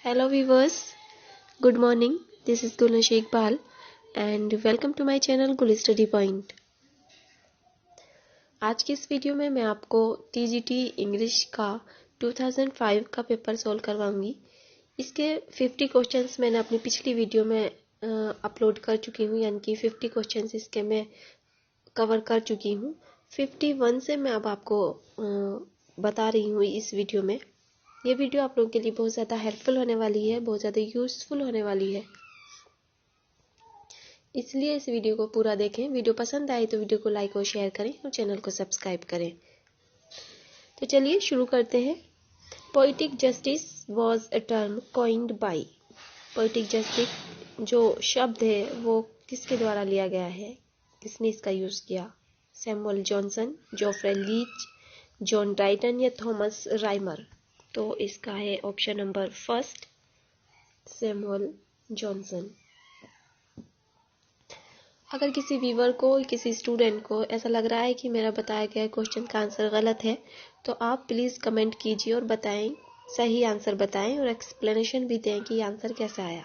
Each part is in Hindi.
Hello viewers, good morning. This is Gulna Iqbal and welcome to my channel Gul Study Point. आज की इस वीडियो में मैं आपको TGT इंग्लिश का 2005 का पेपर सॉल्व करवाऊंगी। इसके 50 क्वेश्चंस मैंने अपनी पिछली वीडियो में अपलोड कर चुकी हूँ, यानी कि 50 क्वेश्चंस इसके मैं कवर कर चुकी हूँ। 51 से मैं अब आपको बता रही हूँ इस वीडियो में। ये वीडियो आप लोगों के लिए बहुत ज़्यादा हेल्पफुल होने वाली है, बहुत ज़्यादा यूज़फुल होने वाली है, इसलिए इस वीडियो को पूरा देखें। वीडियो पसंद आए तो वीडियो को लाइक और शेयर करें और चैनल को सब्सक्राइब करें। तो चलिए शुरू करते हैं। Poetic justice was a term coined bye. Poetic justice जो शब्द है वो किसके द्वारा लिया गया है, किसने इसका यूज़ किया? Samuel Johnson, Geoffrey Leech, John Dryden या थॉमस राइमर? तो इसका है option number first, Samuel Johnson. अगर किसी व्यूअर को, किसी स्टूडेंट को ऐसा लग रहा है कि मेरा बताया गया क्वेश्चन का आंसर गलत है, तो आप प्लीज़ कमेंट कीजिए और बताएं, सही आंसर बताएं और एक्सप्लेनेशन भी दें कि आंसर कैसा आया।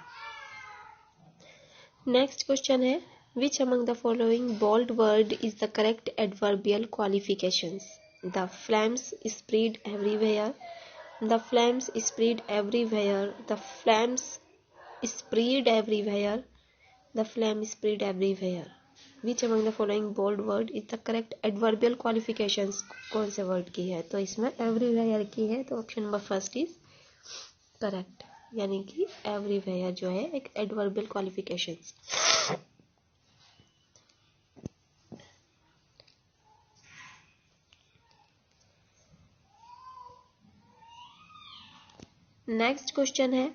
नेक्स्ट क्वेश्चन है, which among the following bold word is the correct adverbial qualifications? The flames spread everywhere, the flames spread everywhere, the flames spread everywhere, the flame spread everywhere. Which among the following bold word is the correct adverbial qualifications? कौन से वर्ड की है? तो इसमें everywhere की है, तो option number first is correct, यानी कि everywhere जो है एक adverbial qualifications। नेक्स्ट क्वेश्चन है,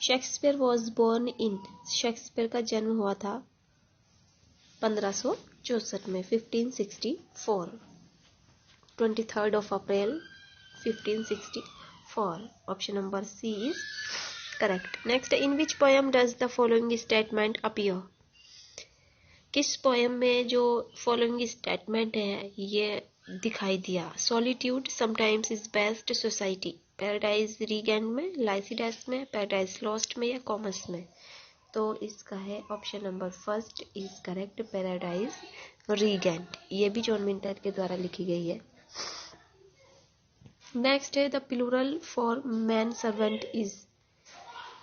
Shakespeare was born in. Shakespeare का जन्म हुआ था 1564 में, 1564, 23rd of April 1564। Option number C is correct. Next, in which poem does the following statement appear? किस पोएम में जो फॉलोइंग स्टेटमेंट है ये दिखाई दिया? Solitude sometimes is best society, Paradise Regained में, लाइसिडस में, पैराडाइज लॉस्ट में या कॉमर्स में? तो इसका है option number first is correct, Paradise Regained. ये भी जॉन मिंटर के द्वारा लिखी गई है। नेक्स्ट है, the plural for man servant is.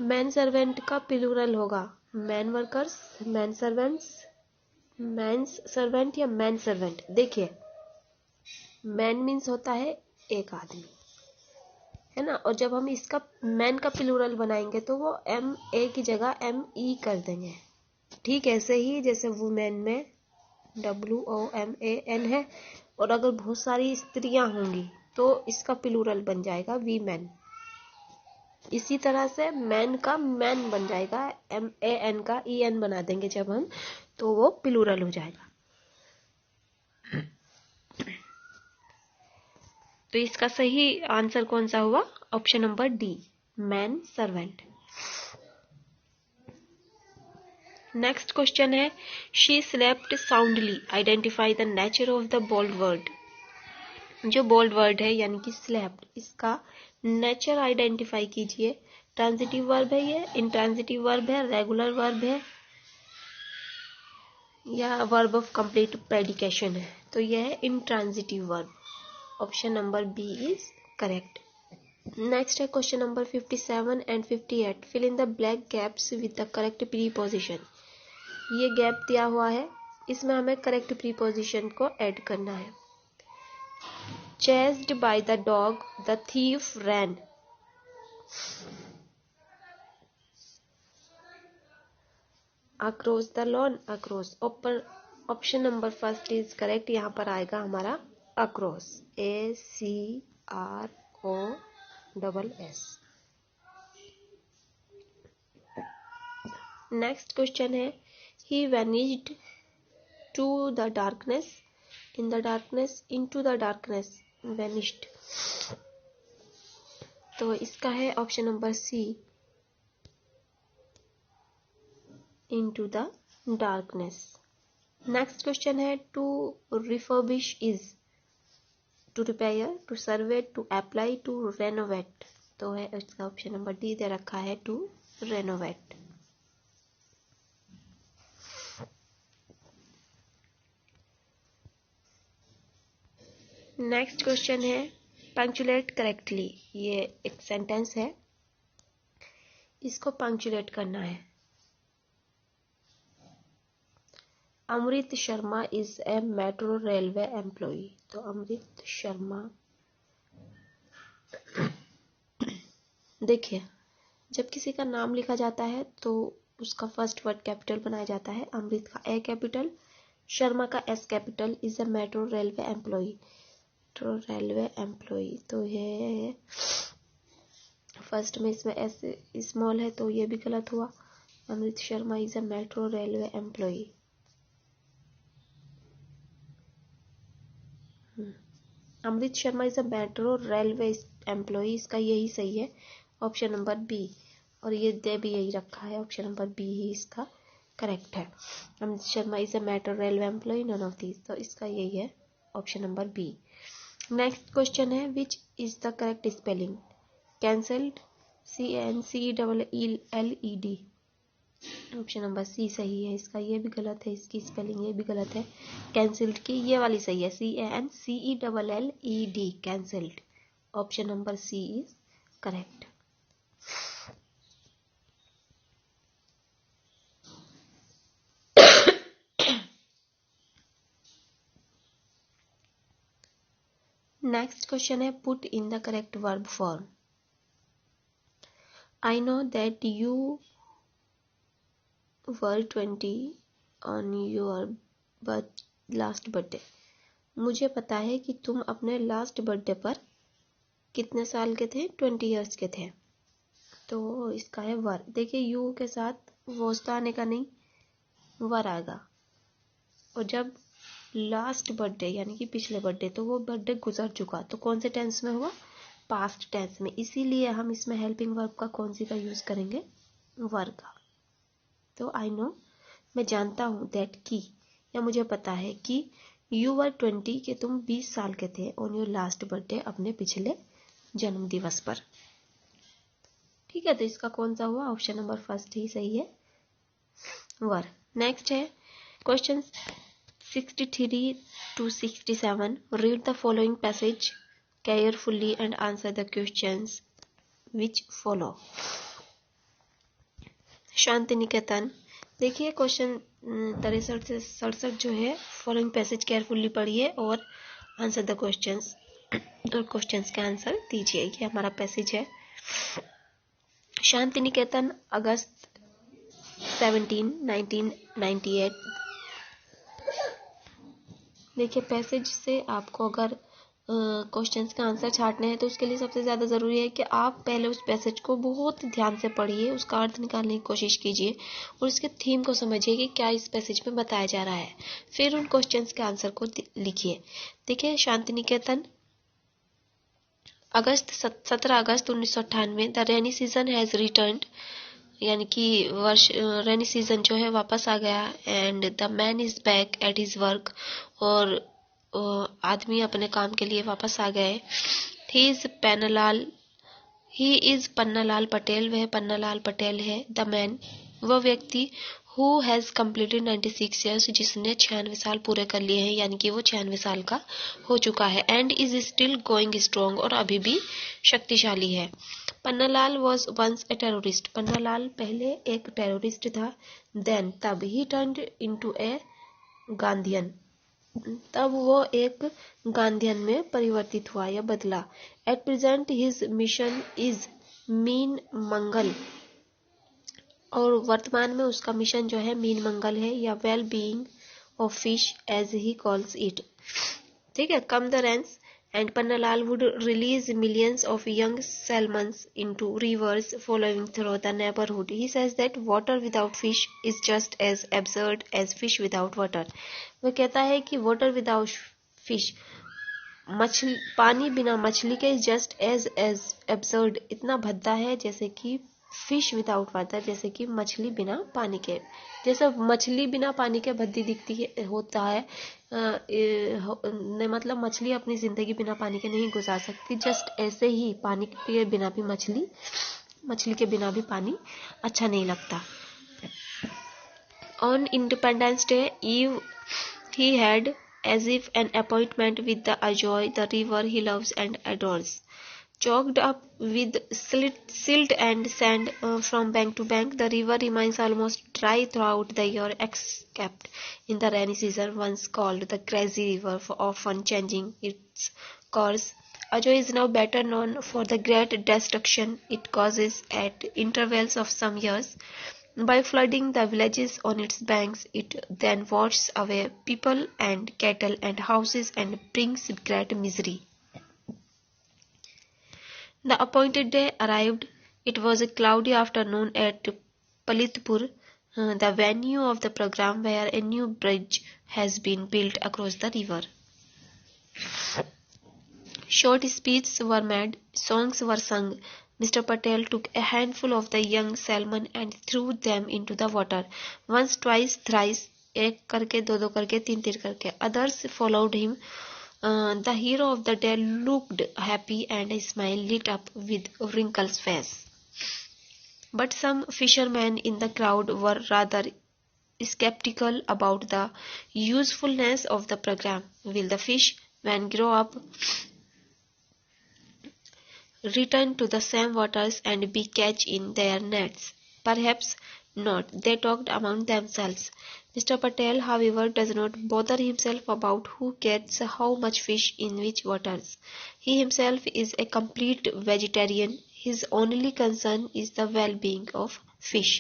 Man servant का प्लूरल होगा man workers, man servants, mans servant या मैन सर्वेंट। देखिए, मैन मीन्स होता है एक आदमी, है ना, और जब हम इसका मैन का प्लूरल बनाएंगे तो वो एम ए की जगह एम ई कर देंगे। ठीक ऐसे ही जैसे वुमेन में WOMAN है, और अगर बहुत सारी स्त्रियां होंगी तो इसका प्लूरल बन जाएगा वीमेन। इसी तरह से मैन का मैन बन जाएगा, MAN का EN बना देंगे जब हम, तो वो प्लूरल हो जाएगा। तो इसका सही आंसर कौन सा हुआ? Option number D, man servant. Next question है, she slept soundly, identify the nature of the bold word. जो बोल्ड वर्ड है यानी कि स्लेप्ट, इसका नेचर आइडेंटिफाई कीजिए। ट्रांजिटिव वर्ब है ये, इंट्रांजिटिव वर्ब है, रेगुलर वर्ब है या वर्ब ऑफ कंप्लीट प्रेडिकेशन है? तो यह है intransitive verb. Option number B is correct. Next है question number 57 and 58, fill in the black gaps with the correct preposition. ये गैप दिया हुआ है, इसमें हमें करेक्ट प्रीपोजिशन को ऐड करना है। Chased by the dog the thief ran. Across the lawn, across. Option number first is correct, यहाँ पर आएगा हमारा अक्रॉस, ACROSS। नेक्स्ट क्वेश्चन है, he vanished to the darkness, in the darkness, into the darkness, vanished. तो इसका है option number C, into the darkness. Next question है, to refurbish is to repair, to survey, to apply, to renovate. तो है इसका ऑप्शन नंबर डी दे रखा है, टू रेनोवेट। नेक्स्ट क्वेश्चन है पंक्चुएट करेक्टली। ये एक सेंटेंस है, इसको पंक्चुएट करना है। Amrit Sharma is a metro railway employ. तो अमृत शर्मा, देखिए जब किसी का नाम लिखा जाता है तो उसका फर्स्ट वर्ड कैपिटल बनाया जाता है। अमृत का ए कैपिटल, शर्मा का S capital, is a metro railway employ. तो ये फर्स्ट में इसमें एस स्मॉल है तो ये भी गलत हुआ। Amrit Sharma is a metro railway employ. Amrit Sharma is a metro railway employ, इसका यही सही है, ऑप्शन नंबर बी। और ये दे भी यही रखा है, ऑप्शन नंबर बी ही इसका करेक्ट है। Amrit Sharma is a metro railway employ, none of these, तो इसका यही है option number B. Next question है which is the correct spelling. Cancelled, CANCELLED, option number C सही है इसका, ये भी गलत है, इसकी स्पेलिंग ये भी गलत है। कैंसिल्ड की ये वाली सही है, CANCELLED, cancelled, option number C is correct. Next question है put in the correct verb form. I know that you were 20 on your last birthday. मुझे पता है कि तुम अपने लास्ट बर्थडे पर कितने साल के थे, 20 ईयर्स के थे। तो इसका है वर। देखिए यू के साथ वॉज तो आने का नहीं, वर आएगा। और जब लास्ट बर्थडे यानी कि पिछले बर्थडे, तो वो बर्थडे गुजर चुका, तो कौन से टेंस में हुआ, पास्ट टेंस में। इसीलिए हम इसमें हेल्पिंग वर्ब का कौन सी का यूज करेंगे, वर का। तो आई नो, मैं जानता हूं, दैट की, या मुझे पता है कि यू वर 20, के तुम 20 साल के थे, ऑन योर लास्ट बर्थडे, अपने पिछले जन्म दिवस पर। ठीक है, तो इसका कौन सा हुआ, ऑप्शन नंबर फर्स्ट ही सही है, वर। नेक्स्ट है question 63 to 67. Read the following passage carefully and answer the questions which follow. Shanti Niketan. देखिए क्वेश्चन 63 से 67 जो है, फॉलोइंग पैसेज केयरफुली पढ़िए और आंसर द क्वेश्चंस, और क्वेश्चंस का आंसर दीजिए। ये हमारा पैसेज है। शांति निकेतन, अगस्त 17, 1998। देखिए पैसेज से आपको अगर क्वेश्चंस का आंसर छांटने हैं तो उसके लिए सबसे ज़्यादा ज़रूरी है कि आप पहले उस पैसेज को बहुत ध्यान से पढ़िए, उसका अर्थ निकालने की कोशिश कीजिए और उसके थीम को समझिए कि क्या इस पैसेज में बताया जा रहा है। फिर उन क्वेश्चंस के आंसर को लिखिए। देखिए शांति निकेतन, 17 अगस्त 1998, the rainy season has returned, यानी कि रेनी सीजन जो है वापस आ गया। And the man is back at his work, और आदमी अपने काम के लिए वापस आ गए। ही इज पन्नालाल पटेल, वह पन्नालाल पटेल है। द मैन, वह व्यक्ति, हु हैज कम्प्लीटेड 96 ईयर्स, जिसने 96 साल पूरे कर लिए हैं, यानी कि वो 96 साल का हो चुका है। And is still going strong, और अभी भी शक्तिशाली है। Pannalal was once a terrorist, Pannalal पहले एक टेररिस्ट था। देन, तब, he turned into a Gandhian, तब वो एक गांधीयन में परिवर्तित हुआ या बदला। At present his mission is mean मंगल, और वर्तमान में उसका मिशन जो है मीन मंगल है, या well being of fish as he calls it. ठीक है, come the rains, and Pannalal would release millions of young salmons into rivers following through the neighborhood. He says that water without fish is just as absurd as fish without water. वह कहता है कि water without fish, पानी बिना मछली के, just as absurd, इतना भद्दा है जैसे कि फिश विदाउट वाटर, जैसे कि मछली बिना पानी के, जैसे मछली बिना पानी के भद्दी दिखती है होता है, मतलब मछली अपनी जिंदगी बिना पानी के नहीं गुजार सकती, जस्ट ऐसे ही पानी के बिना भी मछली के बिना भी पानी अच्छा नहीं लगता। On Independence Day Eve, he had, as if an appointment with the Ajoy, the river he loves and adores. Choked up with silt and sand from bank to bank, the river remains almost dry throughout the year, except in the rainy season, once called the Crazy River, for often changing its course. Ajoy is now better known for the great destruction it causes at intervals of some years. By flooding the villages on its banks, it then washes away people and cattle and houses and brings great misery. The appointed day arrived. It was a cloudy afternoon at Palitpur, the venue of the program, where a new bridge has been built across the river. Short speeches were made, songs were sung. Mr. Patel took a handful of the young salmon and threw them into the water. Once, twice, thrice, एक करके, दो करके, तीन करके. Others followed him. The hero of the day looked happy, and a smile lit up with wrinkles face. But some fishermen in the crowd were rather skeptical about the usefulness of the program. Will the fish, when grow up, return to the same waters and be caught in their nets? Perhaps not, they talked among themselves. Mr. Patel, however, does not bother himself about who gets how much fish in which waters. He himself is a complete vegetarian. His only concern is the well-being of fish.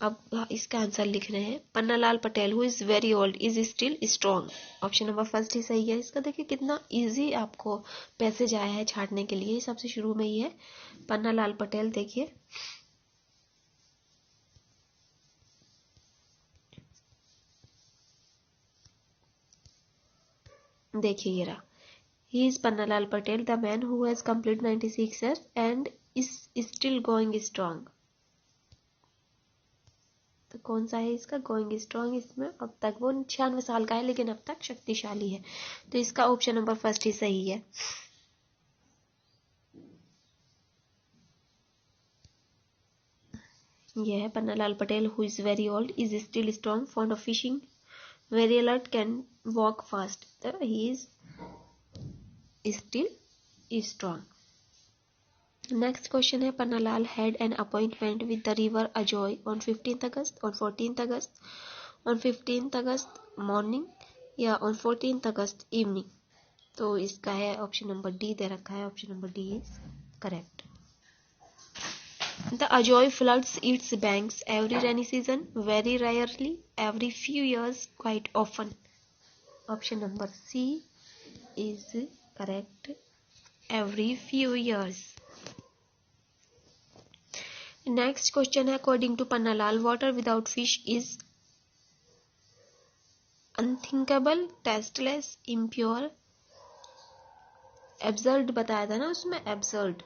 अब इसका आंसर लिख रहे हैं। Pannalal Patel who is very old is still strong, option number first ही सही है। इसका देखिए कितना इजी आपको पैसेज आया है छाटने के लिए, सबसे शुरू में ही है पन्नालाल पटेल। देखिए देखिए ये रहा, he is Pannalal Patel the man who has complete 96 years and is still going strong. तो कौन सा है इसका गोइंग स्ट्रॉन्ग? इसमें अब तक वो 96 साल का है लेकिन अब तक शक्तिशाली है, तो इसका ऑप्शन नंबर फर्स्ट ही सही है। यह है Pannalal Patel who is very old is still strong fond of fishing very alert can walk fast, तो he is still strong. Next question है Pannalal had an appointment with the river Ajoy on 15th August, on 14th August, on 15th August morning या on 14th August evening। तो इसका है ऑप्शन नंबर डी दे रखा है, option number D is correct. The Ajoy floods its banks every rainy season, very rarely, every few years, quite often। Option number C is correct, every few years। Next question है according to Pannalal, water without fish is unthinkable, tasteless, impure, absurd बताया था ना उसमें, absurd,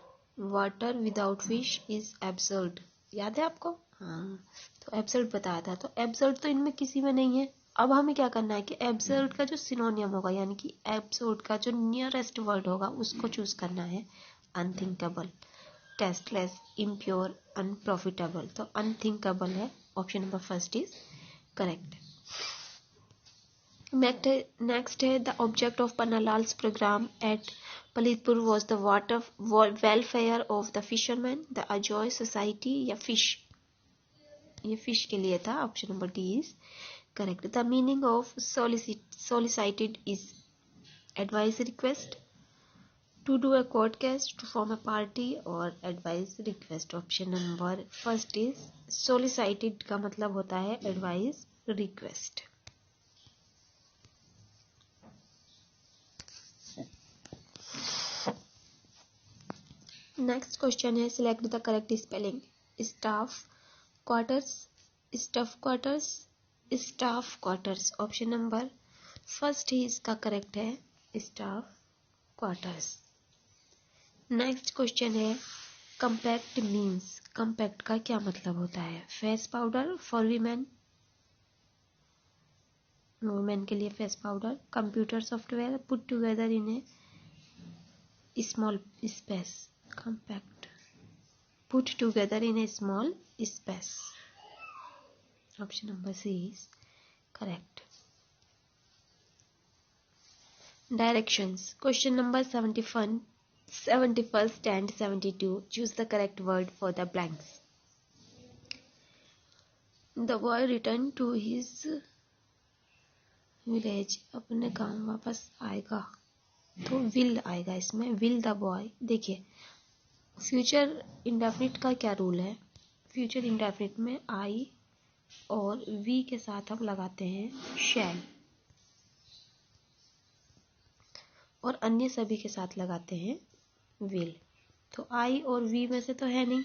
water without fish is absurd, याद है आपको? हाँ, तो absurd बताया था, तो absurd तो इनमें किसी में नहीं है। अब हमें क्या करना है कि absurd का जो सिनोनियम होगा यानी कि absurd का जो नियरेस्ट वर्ड होगा उसको चूज करना है। unthinkable, tasteless, impure, unprofitable, तो unthinkable है, option number first is correct. Next है the object of Pannalal's program at Palitpur was the water welfare of the fisherman, the अजॉय सोसाइटी या फिश, ये फिश के लिए था, option number D is correct. The meaning of solicited is advice request, to do a podcast, to form a party or advice request, option number first is solicited का मतलब होता है advice request। नेक्स्ट क्वेश्चन है select the correct spelling, staff quarters, stuff quarters, staff quarters, option number first ही इसका करेक्ट है, स्टाफ क्वार्टर्स। नेक्स्ट क्वेश्चन है कंपैक्ट मीन्स, कॉम्पैक्ट का क्या मतलब होता है? Face powder for women, women के लिए face powder. Computer software put together in a small space, compact put together in a small space. Option number C is correct. Directions. Question number 71, 71st and 72. Choose the correct word for the blanks. The boy returned to his village. अपने गांव वापस आएगा, तो will आएगा इसमें, will the boy। देखिए फ्यूचर इंडेफिनिट का क्या रूल है? फ्यूचर इंडेफिनिट में I और V के साथ हम लगाते हैं shall, और अन्य सभी के साथ लगाते हैं will। तो I और V में से तो है नहीं,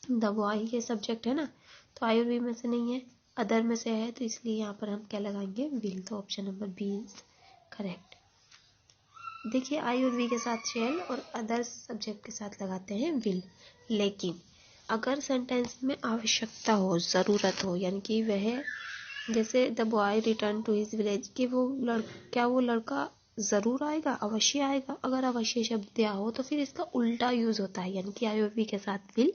द बॉय ये सब्जेक्ट है ना, तो I और V में से नहीं है, अदर में से है, तो इसलिए यहाँ पर हम क्या लगाएंगे? will। तो option number B is correct. देखिए I और V के साथ shall और अदर सब्जेक्ट के साथ लगाते हैं will, लेकिन अगर सेंटेंस में आवश्यकता हो, ज़रूरत हो, यानी कि वह, जैसे the boy return to his village, कि क्या वो लड़का ज़रूर आएगा, अवश्य आएगा। अगर अवश्य शब्द दिया हो तो फिर इसका उल्टा यूज़ होता है, यानी कि आई और वी के साथ विल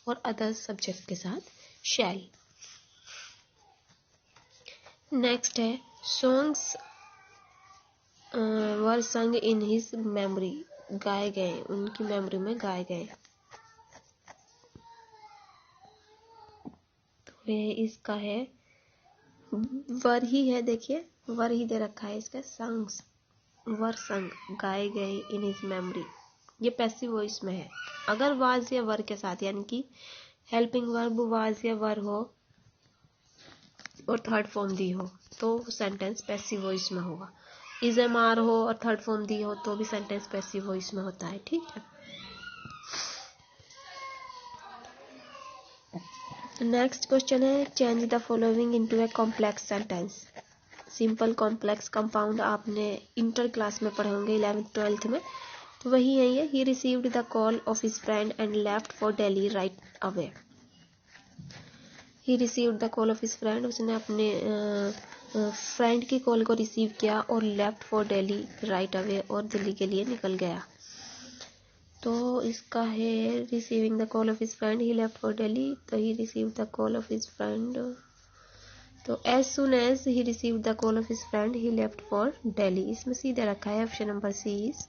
और अदर सब्जेक्ट के साथ शैल। नेक्स्ट है सॉन्ग्स वर संग इन हिज मेमोरी, गाए गए, उनकी मेमोरी में गाए गए। तो ये इसका है वर ही है, देखिए वर ही दे रखा है इसका, संग्स वर संग, गाए गए इन हिज मेमोरी, ये पैसिव वॉइस में है। अगर वाज या वर के साथ, यानी कि हेल्पिंग वर्ब वाज या वर हो और थर्ड फॉर्म दी हो, तो सेंटेंस पैसिव वॉइस में होगा। इज एम आर हो और थर्ड फॉर्म दी हो तो भी सेंटेंस पैसिव वॉइस में होता है, ठीक है। नेक्स्ट क्वेश्चन है change the following into a complex sentence. Simple complex compound आपने इंटर क्लास में पढ़े होंगे 11th 12th में, तो वही है ये। He received the call of his friend and left for Delhi right away. He received the call of his friend, उसने अपने फ्रेंड की कॉल को रिसीव किया और left for Delhi right away, और दिल्ली के लिए निकल गया। तो इसका है receiving the call of his friend, he left for Delhi, तो he received the call of his friend, तो as soon as he received the call of his friend he left for Delhi, इसमें सीधे रखा है, option number C is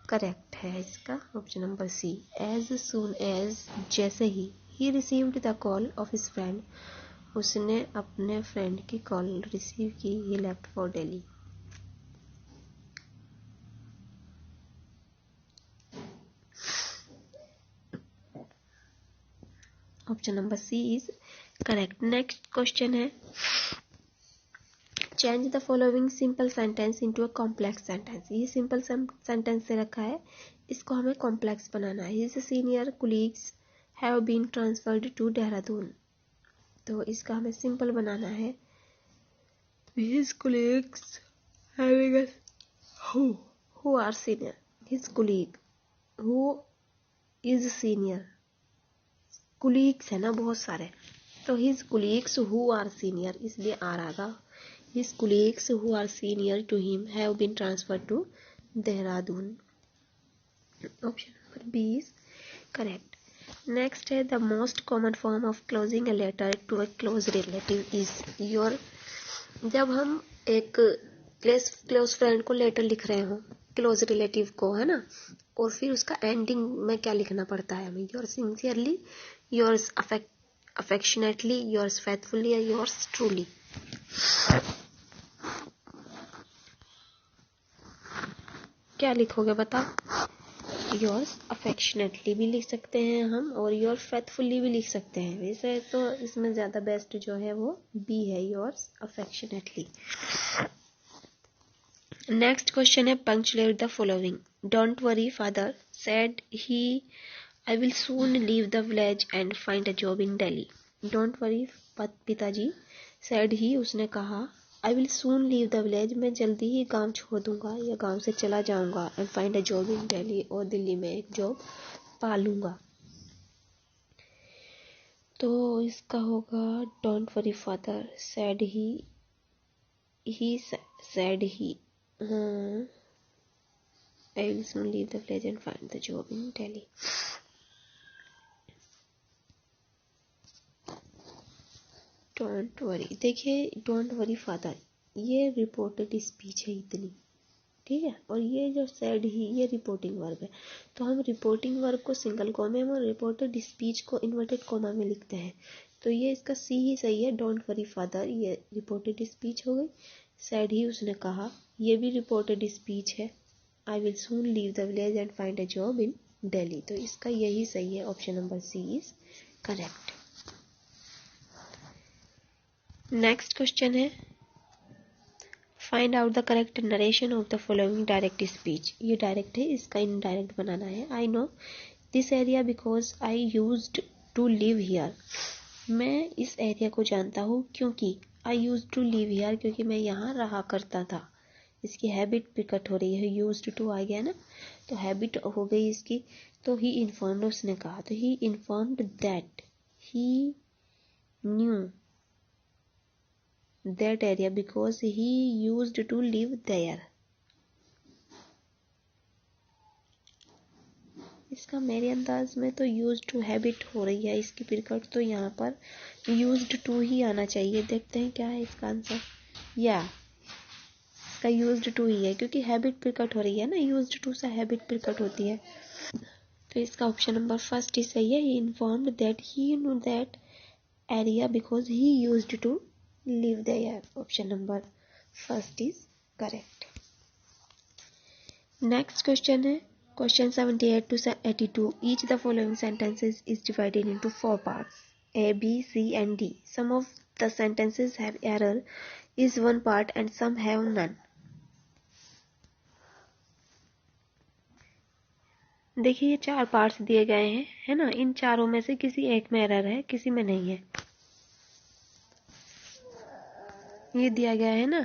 correct है इसका, option number C. As soon as, जैसे ही received the call of his friend, उसने अपने फ्रेंड की कॉल रिसीव की, he left for Delhi. Option number C is correct. Next question है change the following simple sentence into a complex sentence. ये सिंपल सेंटेंस से रखा है, इसको हमें कॉम्प्लेक्स बनाना है। His senior colleagues have been transferred to Dehradun, तो इसका हमें सिंपल बनाना है। His colleagues having who are senior, his colleague who is senior, colleagues है ना बहुत सारे, तो his colleagues who are senior, इसलिए आर आएगा। His colleagues who are senior to him have been transferred to Dehradun. Option number B is correct. Next है the most common form of closing a letter to a close relative is your। जब हम एक क्लोज फ्रेंड को लेटर लिख रहे हो, क्लोज रिलेटिव को, है ना, और फिर उसका एंडिंग में क्या लिखना पड़ता है हमें? Yours sincerely, yours affectionately, yours faithfully या योर्स ट्रूली। क्या लिखोगे बताओ? योर्स अफेक्शनेटली भी लिख सकते हैं हम, और योर फेथफुली भी लिख सकते हैं। वैसे तो इसमें ज़्यादा बेस्ट जो है वो बी है, योर्स अफेक्शनेटली। नेक्स्ट क्वेश्चन है punctuate the following. Don't worry father said he I will soon leave the village and find a job in Delhi. Don't worry पिताजी, सेड ही उसने कहा, आई will soon leave the village, मैं जल्दी ही गांव छोड़ दूंगा या गांव से चला जाऊंगा। And find a job in Delhi, और दिल्ली में एक जॉब पा लूंगा। तो इसका होगा don't worry father sad he sad he I will soon leave the village and find the job in Delhi. Don't worry, देखिए डोंट वरी फादर ये रिपोर्टेड स्पीच है इतनी, ठीक है। और ये जो सैड ही ये रिपोर्टिंग वर्ब है, तो हम रिपोर्टिंग वर्ब को सिंगल कॉमा में और रिपोर्टेड स्पीच को इन्वर्टेड कॉमा में लिखते हैं। तो ये इसका सी ही सही है। डोंट वरी फादर ये रिपोर्टेड स्पीच हो गई। सैड ही उसने कहा, ये भी रिपोर्टेड स्पीच है। I will soon leave the village and find a job in Delhi, तो इसका यही सही है। Option number C is correct. Next question है find out the correct narration of the following direct speech. ये डायरेक्ट है, इसका इनडायरेक्ट बनाना है। I know this area because I used to live here, मैं इस एरिया को जानता हूँ क्योंकि I used to live here क्योंकि मैं यहाँ रहा करता था। इसकी हैबिट प्रकट हो रही है, यूज्ड टू आ गया ना, तो हैबिट हो गई इसकी। तो ही इन्फॉर्म्ड उसने कहा, तो he informed that he knew that area because he used to live there। इसका मेरे अंदाज में तो used to हैबिट हो रही है इसकी प्रकट, तो यहाँ पर used to ही आना चाहिए। देखते हैं क्या है इसका आंसर। या इसका used to ही है क्योंकि हैबिट प्रकट हो रही है ना, used to से हैबिट प्रकट होती है। तो इसका ऑप्शन नंबर फर्स्ट ही सही है। he informed that he knew that area because he used to live there। Option number first is correct. Next question है question 78 to 82। Each the following sentences is divided into 4 parts A, B, C and D। Some of the sentences have error is one part and some have none। देखिए ये 4 पार्ट्स दिए गए हैं, है ना। इन चारों में से किसी एक में एरर है, किसी में नहीं है। ये दिया गया है ना।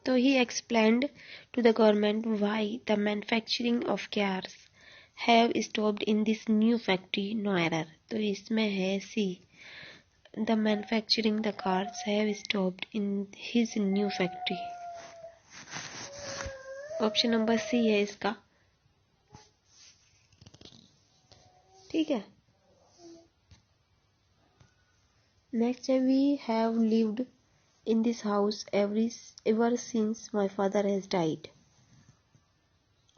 तो he explained to the government why the manufacturing of cars have stopped in this new factory, no error. तो इसमें है C, the manufacturing the cars have stopped in his new factory. Option number C है इसका, ठीक है। नेक्स्ट है we have lived in this house ever since my father has died,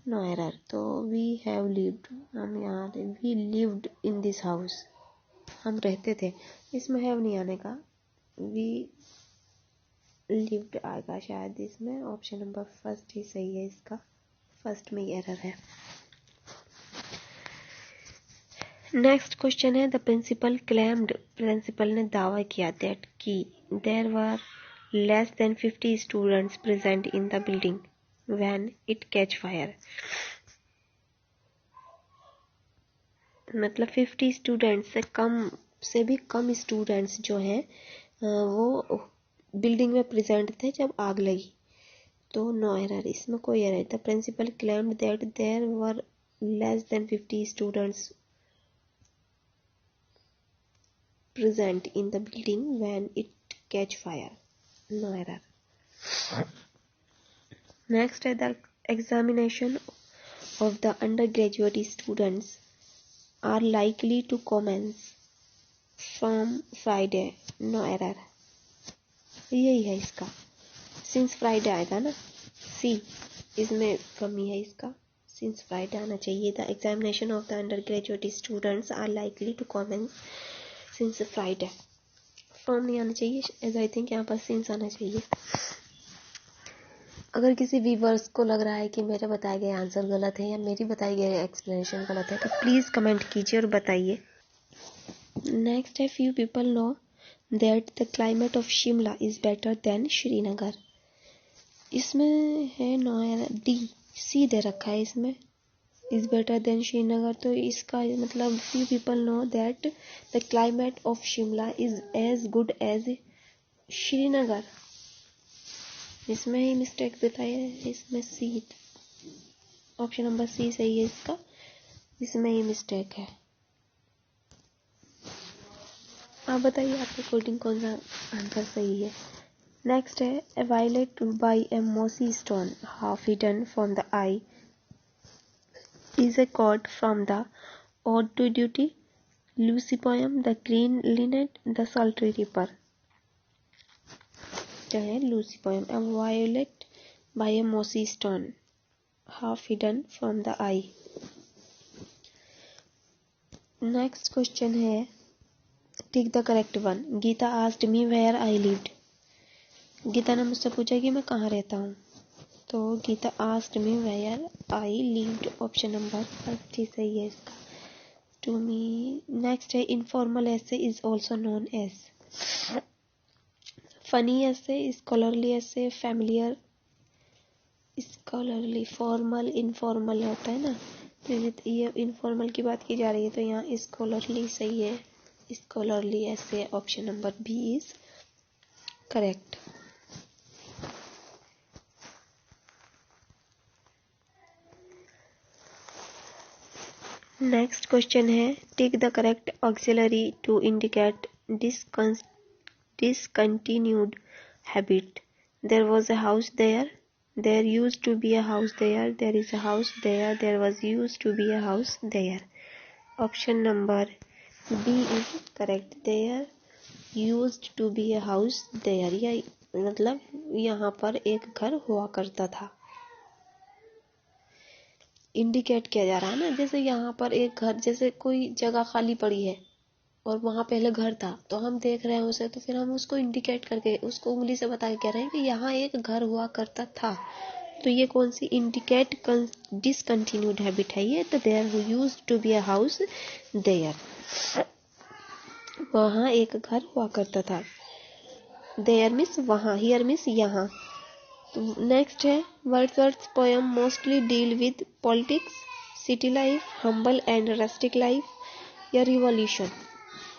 no error। तो we have lived, हम यहाँ we lived in this house, हम रहते थे। इसमें have नहीं आने का, we lived आएगा शायद इसमें। ऑप्शन नंबर फर्स्ट ही सही है इसका, फर्स्ट में एरर है। नेक्स्ट क्वेश्चन है द प्रिंसिपल क्लेम्ड, प्रिंसिपल ने दावा किया दैट कि there were less than 50 students present in the building when it catch fire। मतलब 50 स्टूडेंट्स से भी कम स्टूडेंट्स जो हैं वो बिल्डिंग में प्रेजेंट थे जब आग लगी। तो नो एरर, इसमें कोई error. The principal claimed that there were less than 50 students present in the building when it catch fire, no error। Next है the examination of the undergraduate students are likely to commence from Friday, no error। यही है इसका, since Friday आएगा ना, सी इसमें कमी है इसका, since Friday आना चाहिए। the examination of the undergraduate students are likely to commence since Friday, from नहीं आना चाहिए, एज आई थिंक यहाँ पर सिंस आना चाहिए। अगर किसी व्यूअर्स को लग रहा है कि मेरे बताए गए आंसर गलत है या मेरी बताई गई एक्सप्लेनेशन गलत है तो प्लीज़ कमेंट कीजिए और बताइए। नेक्स्ट है few people know that the climate of Shimla is better than Srinagar. इसमें है नो डी, सी दे रखा है इसमें, इज़ बेटर देन श्रीनगर। तो इसका मतलब few people know that the climate of Shimla is as good as Srinagar. इसमें ही मिस्टेक बताई है, इसमें सी, ऑप्शन नंबर सी सही है इसका, इसमें ही मिस्टेक है। आप बताइए आपके अकॉर्डिंग कौन सा आंसर सही है। नेक्स्ट है, ए वायलेट बाय ए मोसी stone half hidden from the I is a quote from the Ode to Duty, Lucy poem, The Green Linnet, The Sultry Reaper। क्या है Lucy poem, A violet by a mossy stone, half hidden from the eye। Next question है, tick the correct one. Gita asked me where I lived. Gita ने मुझसे पूछा कि मैं कहाँ रहता हूँ, तो Gita asked me where I lived, option number first ही सही है इसका, टू मी। नेक्स्ट है, informal essay is also known as. Funny essay, scholarly essay, familiar, scholarly, formal, informal होता है ना, तो ये इनफॉर्मल की बात की जा रही है, तो यहाँ स्कॉलरली सही है, scholarly essay, option number B is correct. Next question है, tick the correct auxiliary to indicate discontinued habit। There was a house there, there used to be a house there, there is a house there, there was used to be a house there। Option number B is correct, there used to be a house there, या मतलब यहाँ पर एक घर हुआ करता था। इंडिकेट किया जा रहा है ना, जैसे यहाँ पर एक घर, जैसे कोई जगह खाली पड़ी है और वहां पहले घर था, तो हम देख रहे हैं उसे, तो फिर हम उसको इंडिकेट करके, उसको उंगली से बता के कह रहे हैं कि यहाँ एक घर हुआ करता था। तो ये कौन सी इंडिकेट डिसकंटिन्यूड हैबिट है ये, तो there used to be a house there, वहाँ एक घर हुआ करता था। देयर मीन्स वहाँ, हियर मीन्स यहाँ। नेक्स्ट है, Wordsworth poem mostly deal with politics, city life, humble and rustic life या रिवॉल्यूशन।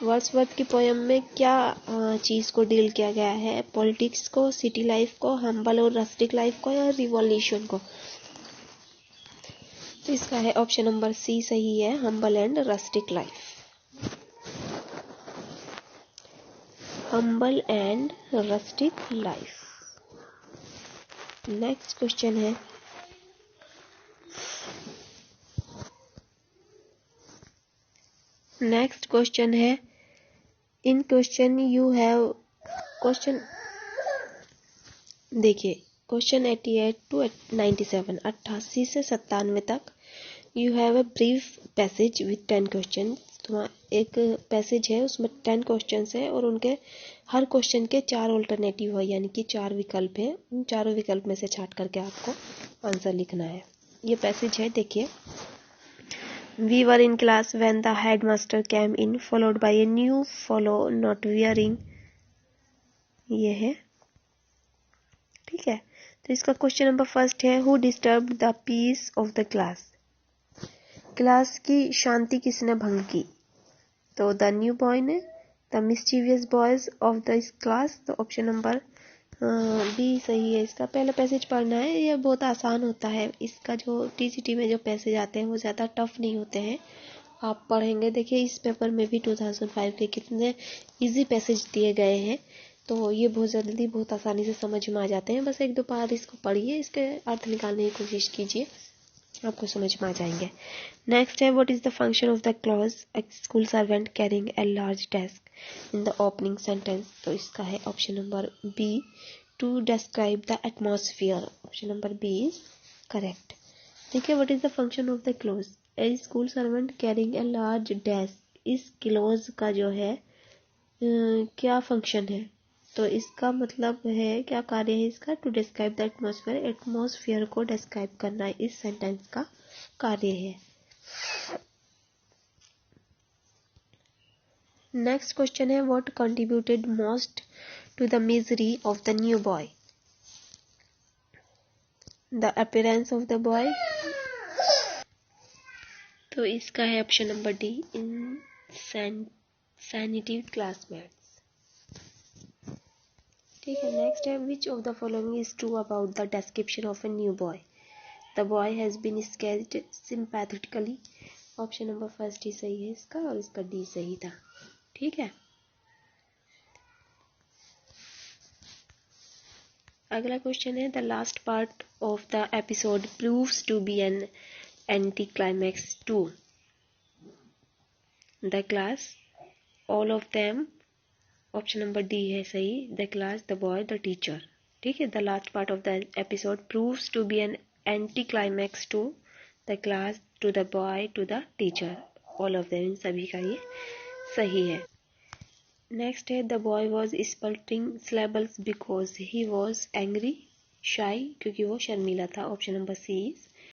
वर्ड्सवर्थ की पोएम में क्या चीज को डील किया गया है, पॉलिटिक्स को, सिटी लाइफ को, हम्बल और रस्टिक लाइफ को या रिवॉल्यूशन को। तो इसका है ऑप्शन नंबर सी सही है, humble and rustic life, humble and rustic life. Next question है, नेक्स्ट क्वेश्चन है, इन क्वेश्चन यू हैव, क्वेश्चन देखिए, क्वेश्चन 88 टू 97, 88 से 97 तक, you have a brief passage with 10 question. तुम्हारा एक पैसेज है, उसमें 10 क्वेश्चन है और उनके हर क्वेश्चन के 4 ऑल्टरनेटिव है, यानी कि 4 विकल्प है, उन चारों विकल्प में से छांट करके आपको आंसर लिखना है। ये पैसेज है, देखिए। We were in class when the headmaster came in, followed by a new fellow not wearing, ये है, ठीक है। तो इसका क्वेश्चन नंबर फर्स्ट है, who disturb the peace of the class. Class की शांति किसने भंग की, तो द न्यू बॉय ने, the mischievous boys of the class. तो ऑप्शन नंबर बी सही है इसका। पहला पैसेज पढ़ना है, ये बहुत आसान होता है, इसका जो टीजीटी में जो पैसेज आते हैं वो ज़्यादा टफ नहीं होते हैं, आप पढ़ेंगे। देखिए इस पेपर में भी 2005 के कितने इजी पैसेज दिए गए हैं, तो ये बहुत जल्दी बहुत आसानी से समझ में आ जाते हैं। बस एक दो बार इसको पढ़िए, इसके अर्थ निकालने की कोशिश कीजिए, आपको समझ में आ जाएंगे। नेक्स्ट है, what is the function of the clause a school servant carrying a large desk in the opening sentence. तो इसका है option number B, to describe the atmosphere, option number B is correct. देखिए, what is the function of the clause a school servant carrying a large desk, इस क्लॉज का जो है क्या फंक्शन है, तो इसका मतलब है, क्या कार्य है इसका, to describe the atmosphere, atmosphere को डिस्क्राइब करना इस सेंटेंस का कार्य है। नेक्स्ट क्वेश्चन है, what contributed most to the misery of the new boy, the appearance of the boy. तो इसका है option number D, insanity classmates, ठीक है, नेक्स्ट है which of the following is true about the description of a new boy. The boy has been sketched sympathetically. Option number first ही सही है इसका और इसका डी सही था। ठीक है, अगला क्वेश्चन है the last part of the episode proves to be an anti climax to the class all of them. Option number D है सही, the class the boy the teacher. ठीक है, the last part of the episode proves to be an anti climax to the class to the boy to the teacher, all of them, सभी का ये सही है। नेक्स्ट है the boy was स्पल्टरिंग syllables because he was angry, शाई क्योंकि वो शर्मीला था। Option number C is